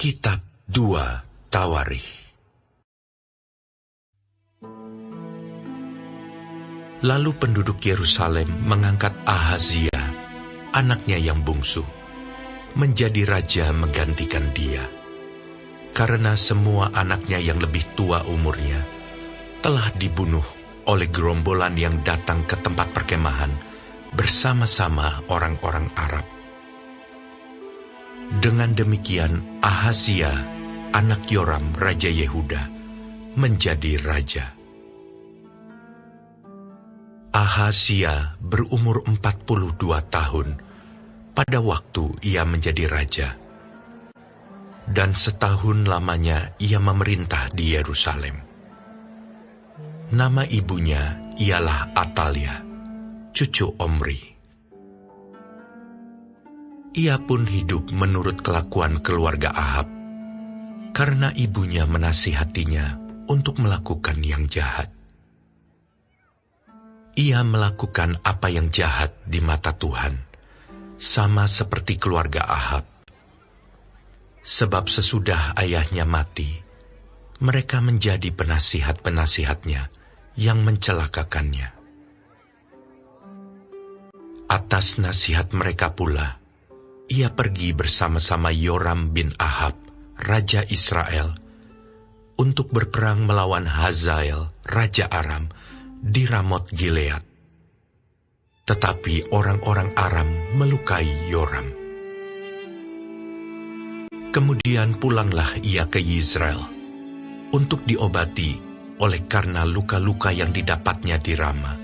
Kitab 2 Tawarikh. Lalu penduduk Yerusalem mengangkat Ahazia, anaknya yang bungsu, menjadi raja menggantikan dia. Karena semua anaknya yang lebih tua umurnya telah dibunuh oleh gerombolan yang datang ke tempat perkemahan bersama-sama orang-orang Arab. Dengan demikian Ahazia, anak Yoram Raja Yehuda, menjadi raja. Ahazia berumur 42 tahun pada waktu ia menjadi raja. Dan setahun lamanya ia memerintah di Yerusalem. Nama ibunya ialah Atalia, cucu Omri. Ia pun hidup menurut kelakuan keluarga Ahab, karena ibunya menasihatinya untuk melakukan yang jahat. Ia melakukan apa yang jahat di mata Tuhan, sama seperti keluarga Ahab. Sebab sesudah ayahnya mati, mereka menjadi penasihat-penasihatnya yang mencelakakannya. Atas nasihat mereka pula, ia pergi bersama-sama Yoram bin Ahab, Raja Israel, untuk berperang melawan Hazael, Raja Aram, di Ramot Gilead. Tetapi orang-orang Aram melukai Yoram. Kemudian pulanglah ia ke Yizreel untuk diobati oleh karena luka-luka yang didapatnya di Rama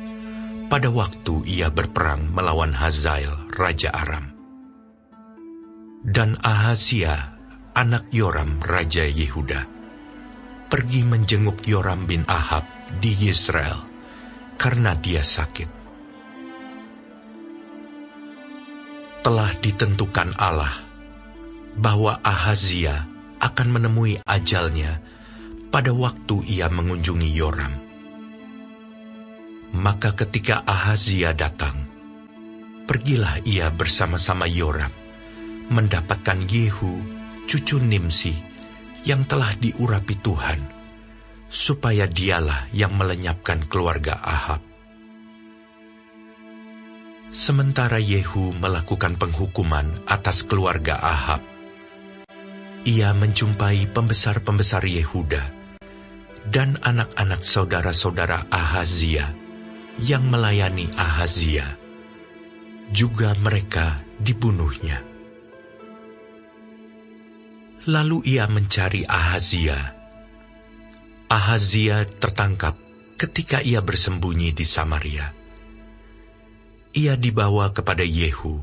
pada waktu ia berperang melawan Hazael, Raja Aram. Dan Ahazia, anak Yoram Raja Yehuda, pergi menjenguk Yoram bin Ahab di Yizreel karena dia sakit. Telah ditentukan Allah bahwa Ahazia akan menemui ajalnya pada waktu ia mengunjungi Yoram. Maka ketika Ahazia datang, pergilah ia bersama-sama Yoram mendapatkan Yehu, cucu Nimsi, yang telah diurapi Tuhan, supaya dialah yang melenyapkan keluarga Ahab. Sementara Yehu melakukan penghukuman atas keluarga Ahab, ia menjumpai pembesar-pembesar Yehuda dan anak-anak saudara-saudara Ahazia yang melayani Ahazia. Juga mereka dibunuhnya. Lalu ia mencari Ahazia. Ahazia tertangkap ketika ia bersembunyi di Samaria. Ia dibawa kepada Yehu,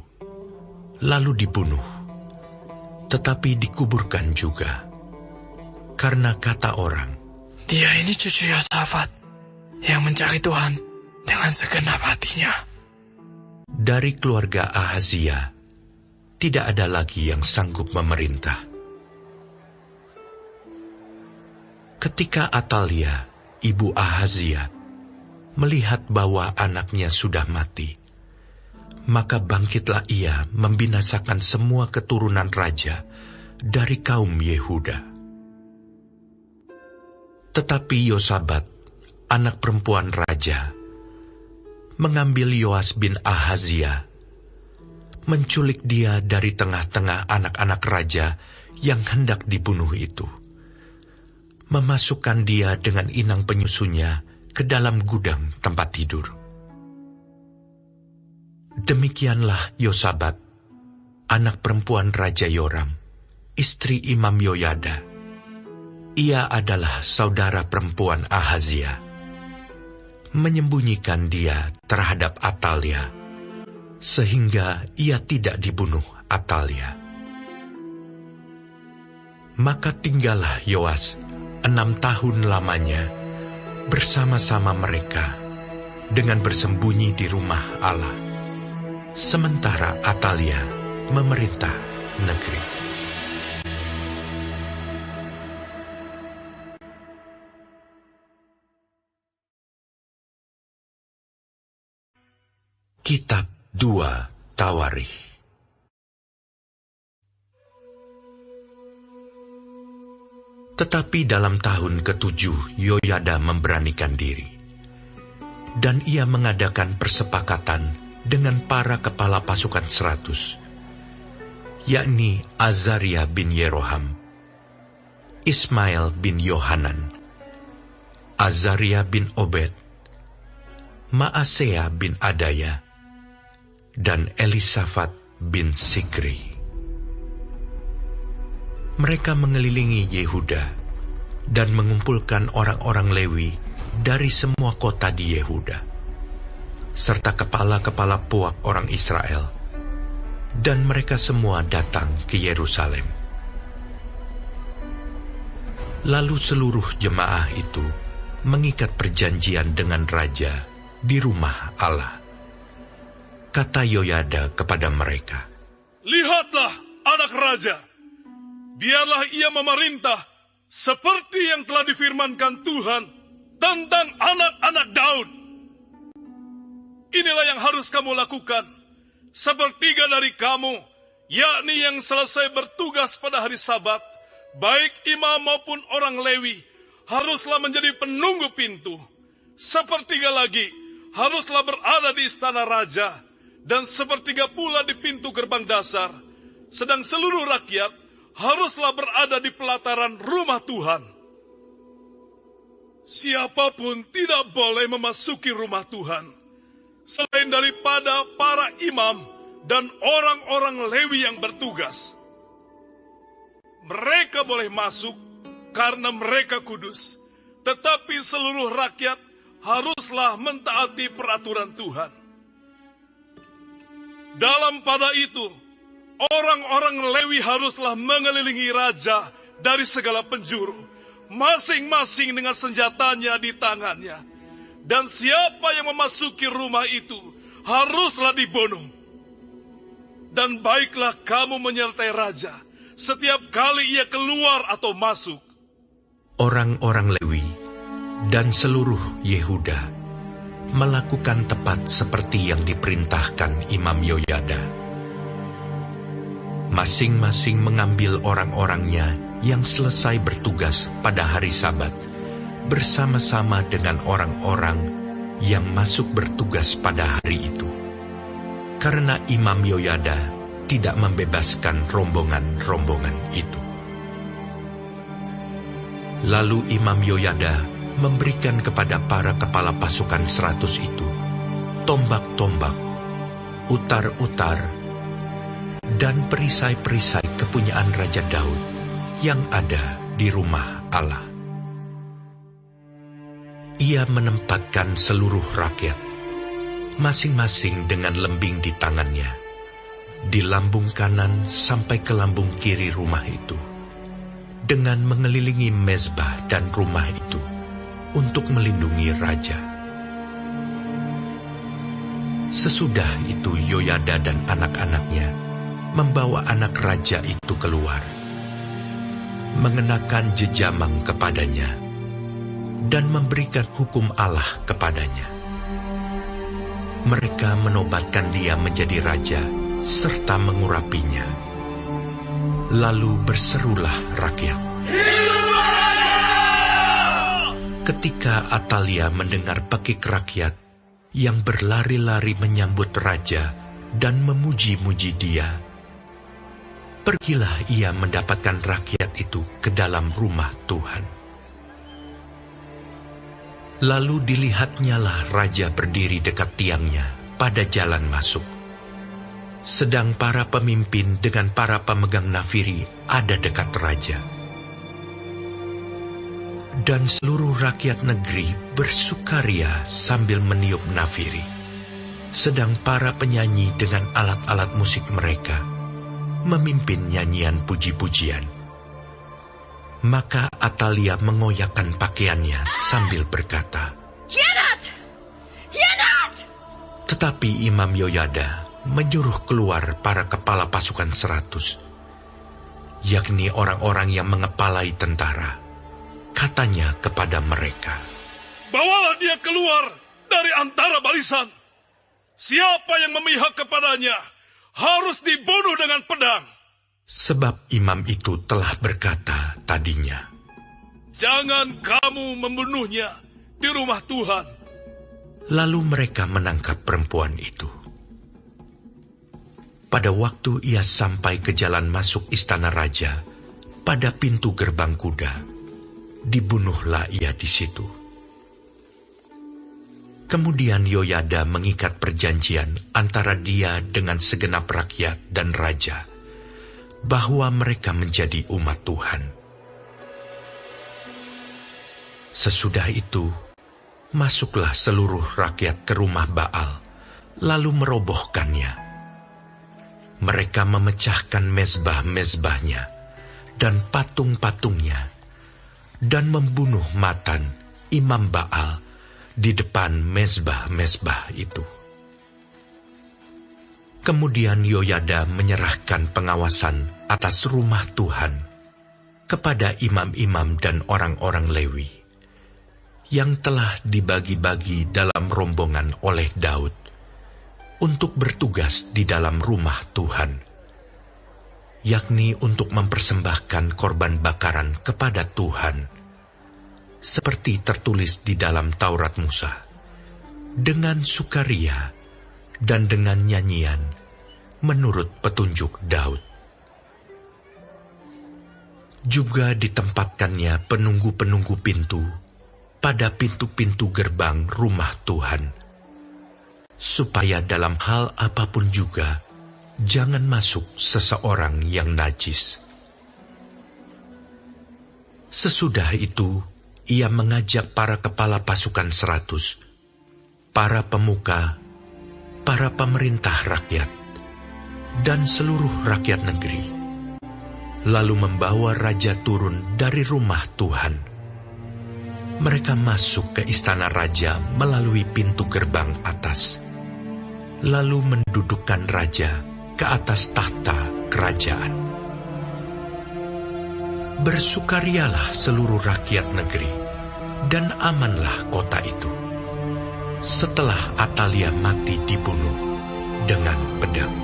lalu dibunuh, tetapi dikuburkan juga. Karena kata orang, "Dia ini cucu Yosafat, yang mencari Tuhan dengan segenap hatinya." Dari keluarga Ahazia, tidak ada lagi yang sanggup memerintah. Ketika Atalia, ibu Ahazia, melihat bahwa anaknya sudah mati, maka bangkitlah ia membinasakan semua keturunan raja dari kaum Yehuda. Tetapi Yosabat, anak perempuan raja, mengambil Yoas bin Ahazia, menculik dia dari tengah-tengah anak-anak raja yang hendak dibunuh itu, memasukkan dia dengan inang penyusunya ke dalam gudang tempat tidur. Demikianlah Yosabat, anak perempuan Raja Yoram, istri Imam Yoyada. Ia adalah saudara perempuan Ahazia, menyembunyikan dia terhadap Atalia, sehingga ia tidak dibunuh Atalia. Maka tinggallah Yoas 6 tahun lamanya bersama-sama mereka dengan bersembunyi di rumah Allah, sementara Atalia memerintah negeri. Kitab 2 Tawarikh. Tetapi dalam tahun ke-7 Yoyada memberanikan diri, dan ia mengadakan persepakatan dengan para kepala pasukan 100, yakni Azaria bin Yeroham, Ismail bin Yohanan, Azaria bin Obed, Maasea bin Adaya, dan Elisafat bin Sikri. Mereka mengelilingi Yehuda dan mengumpulkan orang-orang Lewi dari semua kota di Yehuda, serta kepala-kepala puak orang Israel, dan mereka semua datang ke Yerusalem. Lalu seluruh jemaah itu mengikat perjanjian dengan raja di rumah Allah. Kata Yoyada kepada mereka, "Lihatlah anak raja, biarlah ia memerintah seperti yang telah difirmankan Tuhan tentang anak-anak Daud. Inilah yang harus kamu lakukan. Sepertiga dari kamu, yakni yang selesai bertugas pada hari Sabat, baik imam maupun orang Lewi, haruslah menjadi penunggu pintu. Sepertiga lagi haruslah berada di istana raja, dan sepertiga pula di pintu gerbang dasar. Sedang seluruh rakyat haruslah berada di pelataran rumah Tuhan. Siapapun tidak boleh memasuki rumah Tuhan, selain daripada para imam dan orang-orang Lewi yang bertugas. Mereka boleh masuk karena mereka kudus, tetapi seluruh rakyat haruslah mentaati peraturan Tuhan. Dalam pada itu, orang-orang Lewi haruslah mengelilingi raja dari segala penjuru, masing-masing dengan senjatanya di tangannya. Dan siapa yang memasuki rumah itu haruslah dibunuh. Dan baiklah kamu menyertai raja setiap kali ia keluar atau masuk." Orang-orang Lewi dan seluruh Yehuda melakukan tepat seperti yang diperintahkan Imam Yoyada. Masing-masing mengambil orang-orangnya yang selesai bertugas pada hari Sabat, bersama-sama dengan orang-orang yang masuk bertugas pada hari itu. Karena Imam Yoyada tidak membebaskan rombongan-rombongan itu. Lalu Imam Yoyada memberikan kepada para kepala pasukan 100 itu tombak-tombak, utar-utar, dan perisai-perisai kepunyaan Raja Daud yang ada di rumah Allah. Ia menempatkan seluruh rakyat, masing-masing dengan lembing di tangannya, di lambung kanan sampai ke lambung kiri rumah itu, dengan mengelilingi mezbah dan rumah itu, untuk melindungi raja. Sesudah itu Yoyada dan anak-anaknya membawa anak raja itu keluar, mengenakan jejamang kepadanya, dan memberikan hukum Allah kepadanya. Mereka menobatkan dia menjadi raja, serta mengurapinya. Lalu berserulah rakyat. Ketika Atalia mendengar pekik rakyat yang berlari-lari menyambut raja dan memuji-muji dia, pergilah ia mendapatkan rakyat itu ke dalam rumah Tuhan. Lalu dilihatnyalah raja berdiri dekat tiangnya pada jalan masuk, sedang para pemimpin dengan para pemegang nafiri ada dekat raja. Dan seluruh rakyat negeri bersukaria sambil meniup nafiri, sedang para penyanyi dengan alat-alat musik mereka memimpin nyanyian puji-pujian. Maka Atalia mengoyakkan pakaiannya sambil berkata, "Khianat! Khianat!" Tetapi Imam Yoyada menyuruh keluar para kepala pasukan 100, yakni orang-orang yang mengepalai tentara. Katanya kepada mereka, "Bawalah dia keluar dari antara barisan. Siapa yang memihak kepadanya harus dibunuh dengan pedang." Sebab imam itu telah berkata tadinya, jangan kamu membunuhnya di rumah Tuhan. Lalu mereka menangkap perempuan itu. Pada waktu ia sampai ke jalan masuk istana raja, pada pintu gerbang kuda, dibunuhlah ia di situ. Kemudian Yoyada mengikat perjanjian antara dia dengan segenap rakyat dan raja, bahwa mereka menjadi umat Tuhan. Sesudah itu, masuklah seluruh rakyat ke rumah Baal, lalu merobohkannya. Mereka memecahkan mezbah-mezbahnya dan patung-patungnya, dan membunuh Matan, imam Baal, di depan mezbah-mezbah itu. Kemudian Yoyada menyerahkan pengawasan atas rumah Tuhan kepada imam-imam dan orang-orang Lewi, yang telah dibagi-bagi dalam rombongan oleh Daud, untuk bertugas di dalam rumah Tuhan, yakni untuk mempersembahkan korban bakaran kepada Tuhan, seperti tertulis di dalam Taurat Musa, dengan sukaria dan dengan nyanyian, menurut petunjuk Daud. Juga ditempatkannya penunggu-penunggu pintu pada pintu-pintu gerbang rumah Tuhan, supaya dalam hal apapun juga jangan masuk seseorang yang najis. Sesudah itu, ia mengajak para kepala pasukan 100, para pemuka, para pemerintah rakyat, dan seluruh rakyat negeri, lalu membawa raja turun dari rumah Tuhan. Mereka masuk ke istana raja melalui pintu gerbang atas, lalu mendudukkan raja ke atas tahta kerajaan. Bersukarialah seluruh rakyat negeri, dan amanlah kota itu, setelah Atalia mati dibunuh dengan pedang.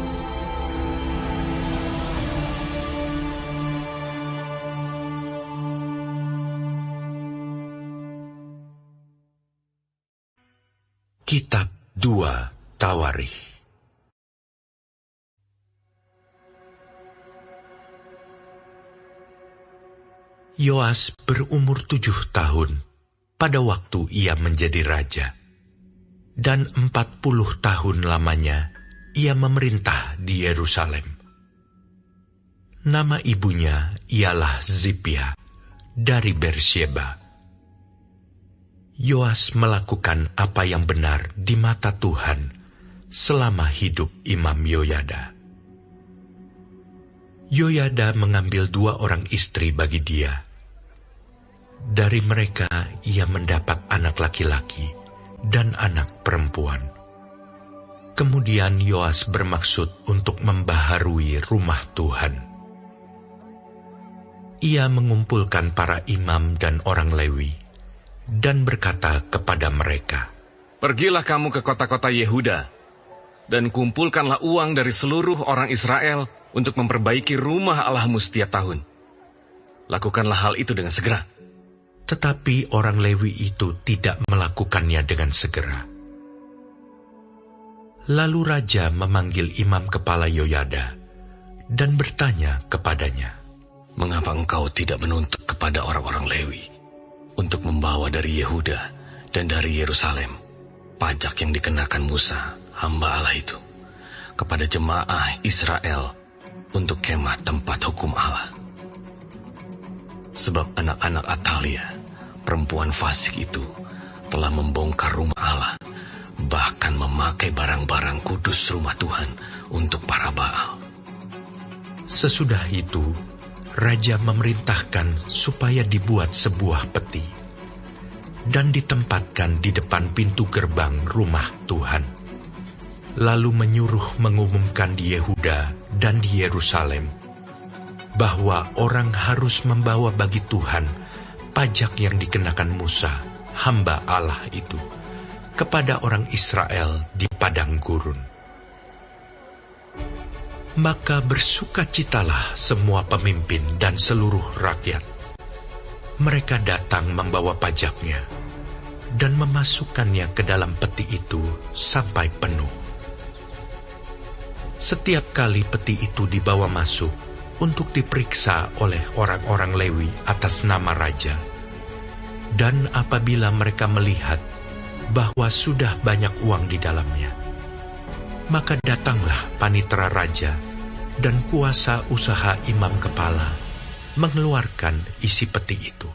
Kitab 2 Tawarikh. Yoas berumur 7 tahun pada waktu ia menjadi raja, dan 40 tahun lamanya ia memerintah di Yerusalem. Nama ibunya ialah Zipia dari Bersyeba. Yoas melakukan apa yang benar di mata Tuhan selama hidup Imam Yoyada. Yoyada mengambil 2 orang istri bagi dia. Dari mereka ia mendapat anak laki-laki dan anak perempuan. Kemudian Yoas bermaksud untuk membaharui rumah Tuhan. Ia mengumpulkan para imam dan orang Lewi, dan berkata kepada mereka, "Pergilah kamu ke kota-kota Yehuda, dan kumpulkanlah uang dari seluruh orang Israel untuk memperbaiki rumah Allahmu setiap tahun. Lakukanlah hal itu dengan segera." Tetapi orang Lewi itu tidak melakukannya dengan segera. Lalu raja memanggil imam kepala Yoyada dan bertanya kepadanya, "Mengapa engkau tidak menuntut kepada orang-orang Lewi untuk membawa dari Yehuda dan dari Yerusalem pajak yang dikenakan Musa, hamba Allah itu, kepada jemaah Israel untuk kemah tempat hukum Allah? Sebab anak-anak Atalia, perempuan fasik itu, telah membongkar rumah Allah, bahkan memakai barang-barang kudus rumah Tuhan untuk para Baal." Sesudah itu, raja memerintahkan supaya dibuat sebuah peti dan ditempatkan di depan pintu gerbang rumah Tuhan. Lalu menyuruh mengumumkan di Yehuda dan di Yerusalem bahwa orang harus membawa bagi Tuhan pajak yang dikenakan Musa, hamba Allah itu, kepada orang Israel di padang gurun. Maka bersukacitalah semua pemimpin dan seluruh rakyat. Mereka datang membawa pajaknya dan memasukkannya ke dalam peti itu sampai penuh. Setiap kali peti itu dibawa masuk untuk diperiksa oleh orang-orang Lewi atas nama raja, dan apabila mereka melihat bahwa sudah banyak uang di dalamnya, maka datanglah panitera raja dan kuasa usaha imam kepala mengeluarkan isi peti itu.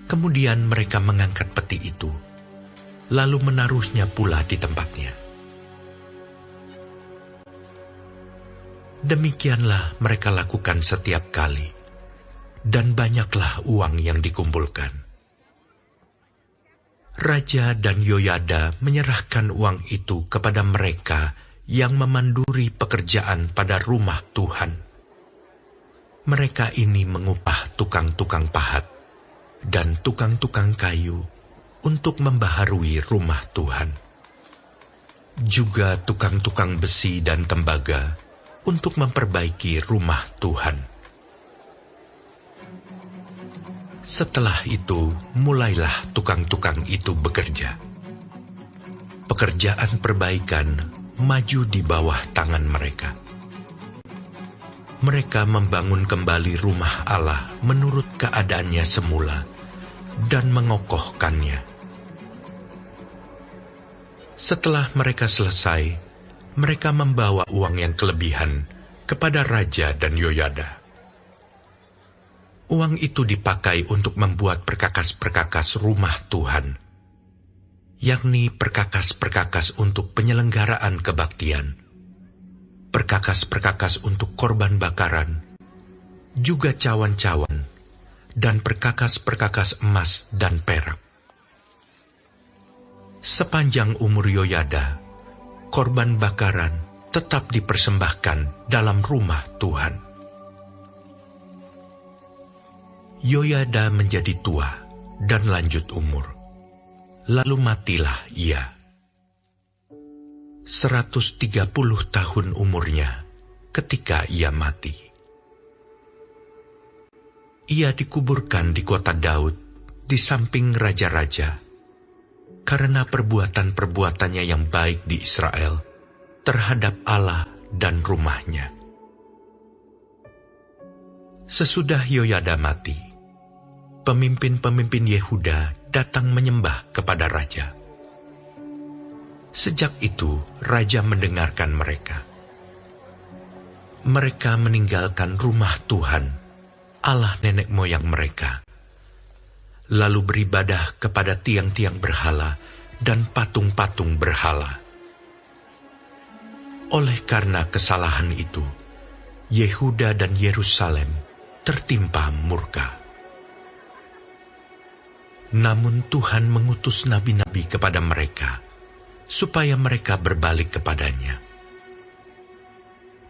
Kemudian mereka mengangkat peti itu, lalu menaruhnya pula di tempatnya. Demikianlah mereka lakukan setiap kali, dan banyaklah uang yang dikumpulkan. Raja dan Yoyada menyerahkan uang itu kepada mereka yang memanduri pekerjaan pada rumah Tuhan. Mereka ini mengupah tukang-tukang pahat dan tukang-tukang kayu untuk membaharui rumah Tuhan. Juga tukang-tukang besi dan tembaga untuk memperbaiki rumah Tuhan. Setelah itu, mulailah tukang-tukang itu bekerja. Pekerjaan perbaikan maju di bawah tangan mereka. Mereka membangun kembali rumah Allah menurut keadaannya semula dan mengokohkannya. Setelah mereka selesai, mereka membawa uang yang kelebihan kepada Raja dan Yoyada. Uang itu dipakai untuk membuat perkakas-perkakas rumah Tuhan, yakni perkakas-perkakas untuk penyelenggaraan kebaktian, perkakas-perkakas untuk korban bakaran, juga cawan-cawan, dan perkakas-perkakas emas dan perak. Sepanjang umur Yoyada, korban bakaran tetap dipersembahkan dalam rumah Tuhan. Yoyada menjadi tua dan lanjut umur, lalu matilah ia. 130 tahun umurnya ketika ia mati. Ia dikuburkan di kota Daud di samping raja-raja, karena perbuatan-perbuatannya yang baik di Israel terhadap Allah dan rumahnya. Sesudah Yoyada mati, pemimpin-pemimpin Yehuda datang menyembah kepada raja. Sejak itu, raja mendengarkan mereka. Mereka meninggalkan rumah Tuhan, Allah nenek moyang mereka, lalu beribadah kepada tiang-tiang berhala dan patung-patung berhala. Oleh karena kesalahan itu, Yehuda dan Yerusalem tertimpa murka. Namun Tuhan mengutus nabi-nabi kepada mereka, supaya mereka berbalik kepadanya.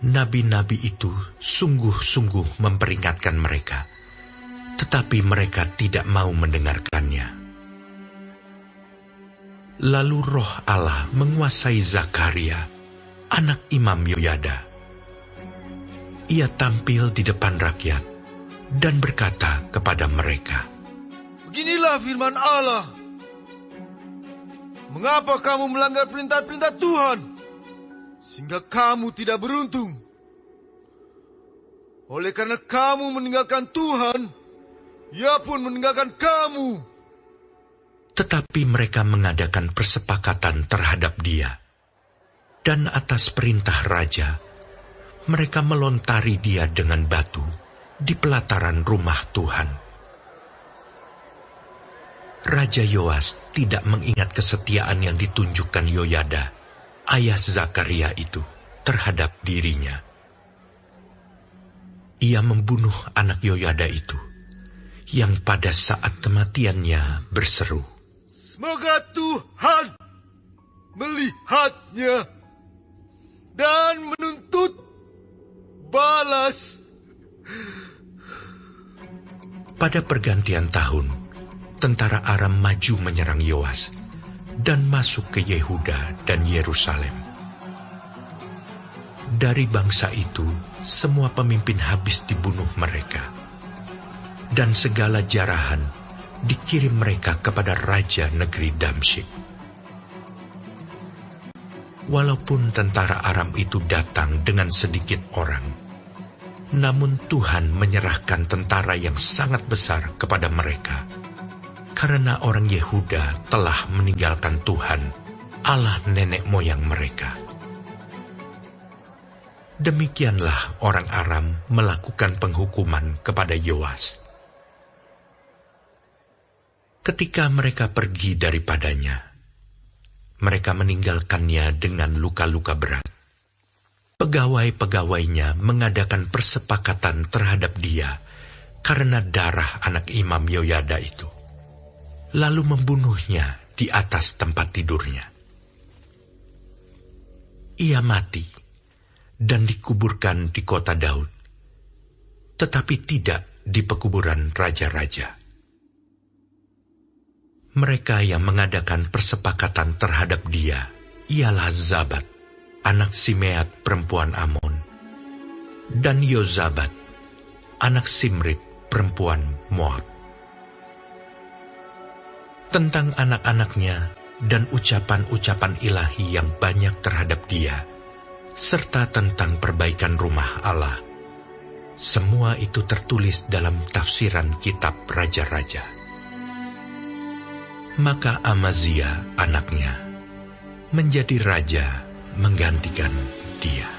Nabi-nabi itu sungguh-sungguh memperingatkan mereka, tetapi mereka tidak mau mendengarkannya. Lalu roh Allah menguasai Zakaria, anak Imam Yoyada. Ia tampil di depan rakyat dan berkata kepada mereka, "Beginilah firman Allah. Mengapa kamu melanggar perintah-perintah Tuhan, sehingga kamu tidak beruntung? Oleh karena kamu meninggalkan Tuhan, Ia pun meninggalkan kamu." Tetapi mereka mengadakan persepakatan terhadap dia, dan atas perintah raja, mereka melontari dia dengan batu di pelataran rumah Tuhan. Raja Yoas tidak mengingat kesetiaan yang ditunjukkan Yoyada, ayah Zakaria itu, terhadap dirinya. Ia membunuh anak Yoyada itu, yang pada saat kematiannya berseru, "Semoga Tuhan melihatnya dan menuntut balas." Pada pergantian tahun, tentara Aram maju menyerang Yoas dan masuk ke Yehuda dan Yerusalem. Dari bangsa itu, semua pemimpin habis dibunuh mereka. dan segala jarahan dikirim mereka kepada raja negeri Damsyik. Walaupun tentara Aram itu datang dengan sedikit orang, namun Tuhan menyerahkan tentara yang sangat besar kepada mereka, karena orang Yehuda telah meninggalkan Tuhan, Allah nenek moyang mereka. Demikianlah orang Aram melakukan penghukuman kepada Yoas. Ketika mereka pergi daripadanya, mereka meninggalkannya dengan luka-luka berat. Pegawai-pegawainya mengadakan persepakatan terhadap dia karena darah anak Imam Yoyada itu, lalu membunuhnya di atas tempat tidurnya. Ia mati dan dikuburkan di kota Daud, tetapi tidak di pekuburan raja-raja. Mereka yang mengadakan persepakatan terhadap dia ialah Zabat, anak Simeat perempuan Amon, dan Yozabat, anak Simrit perempuan Moab. Tentang anak-anaknya dan ucapan-ucapan ilahi yang banyak terhadap dia, serta tentang perbaikan rumah Allah, semua itu tertulis dalam tafsiran kitab Raja-Raja. Maka Amazia anaknya menjadi raja menggantikan dia.